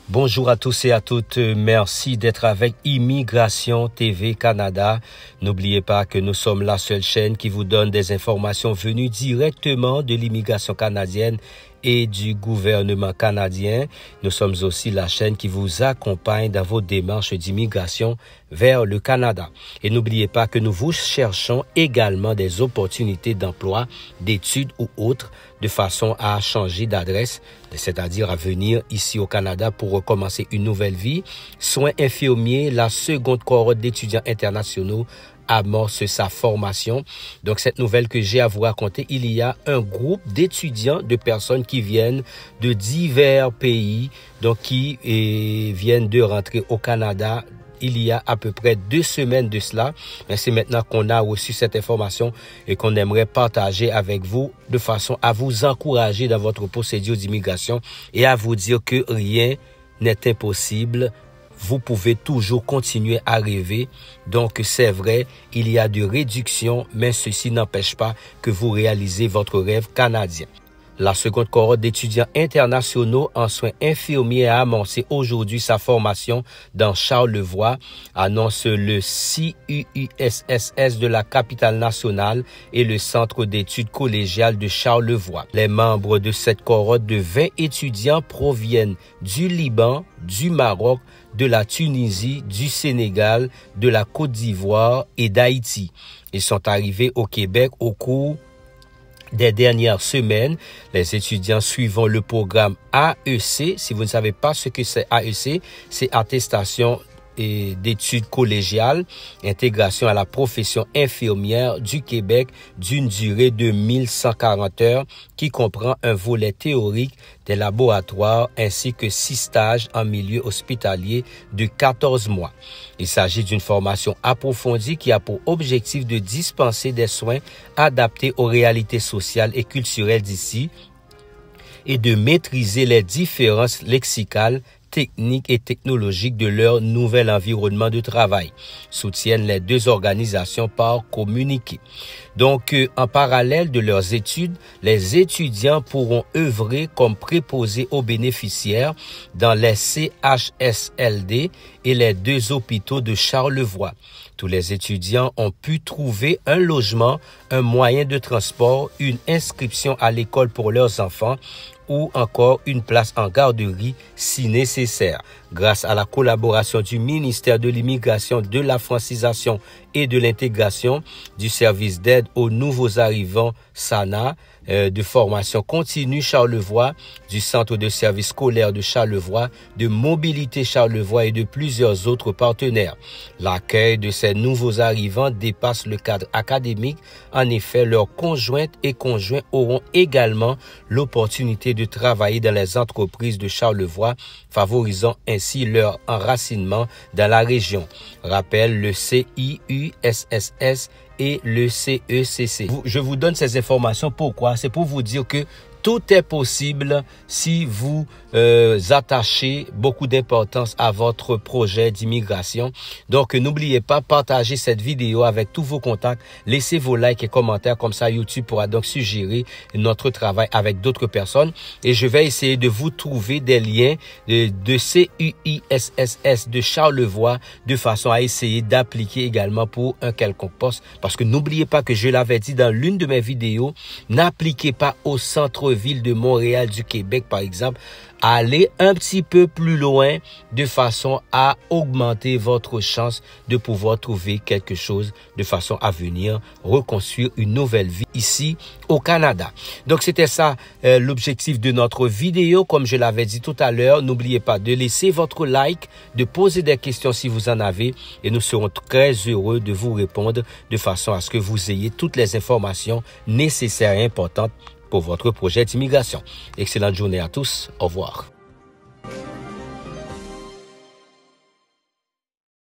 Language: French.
Bonjour à tous et à toutes. Merci d'être avec Immigration TV Canada. N'oubliez pas que nous sommes la seule chaîne qui vous donne des informations venues directement de l'immigration canadienne et du gouvernement canadien. Nous sommes aussi la chaîne qui vous accompagne dans vos démarches d'immigration vers le Canada. Et n'oubliez pas que nous vous cherchons également des opportunités d'emploi, d'études ou autres, de façon à changer d'adresse, c'est-à-dire à venir ici au Canada pour recommencer une nouvelle vie. Soins infirmiers, la seconde cohorte d'étudiants internationaux amorce sa formation. Donc, cette nouvelle que j'ai à vous raconter, il y a un groupe d'étudiants, de personnes qui viennent de divers pays, donc qui viennent de rentrer au Canada. Il y a à peu près 2 semaines de cela, mais c'est maintenant qu'on a reçu cette information et qu'on aimerait partager avec vous de façon à vous encourager dans votre procédure d'immigration et à vous dire que rien n'est impossible. Vous pouvez toujours continuer à rêver. Donc, c'est vrai, il y a de réductions, mais ceci n'empêche pas que vous réalisez votre rêve canadien. La seconde cohorte d'étudiants internationaux en soins infirmiers a amorcé aujourd'hui sa formation dans Charlevoix, annonce le CUUSSS de la capitale nationale et le Centre d'études collégiales de Charlevoix. Les membres de cette cohorte de 20 étudiants proviennent du Liban, du Maroc, de la Tunisie, du Sénégal, de la Côte d'Ivoire et d'Haïti. Ils sont arrivés au Québec au cours des dernières semaines. Les étudiants suivant le programme AEC. Si vous ne savez pas ce que c'est AEC, c'est attestation et d'études collégiales, intégration à la profession infirmière du Québec d'une durée de 1140 heures qui comprend un volet théorique des laboratoires ainsi que 6 stages en milieu hospitalier de 14 mois. Il s'agit d'une formation approfondie qui a pour objectif de dispenser des soins adaptés aux réalités sociales et culturelles d'ici et de maîtriser les différences lexicales, techniques et technologiques de leur nouvel environnement de travail, soutiennent les deux organisations par communiqué. Donc, en parallèle de leurs études, les étudiants pourront œuvrer comme préposés aux bénéficiaires dans les CHSLD et les 2 hôpitaux de Charlevoix. Tous les étudiants ont pu trouver un logement, un moyen de transport, une inscription à l'école pour leurs enfants ou encore une place en garderie si nécessaire. Grâce à la collaboration du ministère de l'Immigration, de la Francisation et de l'Intégration, du service d'aide aux nouveaux arrivants SANA, de formation continue Charlevoix, du Centre de services scolaires de Charlevoix, de Mobilité Charlevoix et de plusieurs autres partenaires. L'accueil de ces nouveaux arrivants dépasse le cadre académique. En effet, leurs conjointes et conjoints auront également l'opportunité de travailler dans les entreprises de Charlevoix, favorisant ainsi leur enracinement dans la région. Rappelle le CIUSSS et le CECC. Je vous donne ces informations. Pourquoi? C'est pour vous dire que tout est possible si vous attachez beaucoup d'importance à votre projet d'immigration. Donc, n'oubliez pas, partagez cette vidéo avec tous vos contacts. Laissez vos likes et commentaires. Comme ça, YouTube pourra donc suggérer notre travail avec d'autres personnes. Et je vais essayer de vous trouver des liens de CUISSS de Charlevoix de façon à essayer d'appliquer également pour un quelconque poste. Parce que n'oubliez pas que je l'avais dit dans l'une de mes vidéos, n'appliquez pas au centre-ville de Montréal, du Québec, par exemple. Allez un petit peu plus loin de façon à augmenter votre chance de pouvoir trouver quelque chose de façon à venir reconstruire une nouvelle vie ici au Canada. Donc, c'était ça l'objectif de notre vidéo. Comme je l'avais dit tout à l'heure, n'oubliez pas de laisser votre like, de poser des questions si vous en avez et nous serons très heureux de vous répondre de façon à ce que vous ayez toutes les informations nécessaires et importantes pour votre projet d'immigration. Excellente journée à tous. Au revoir.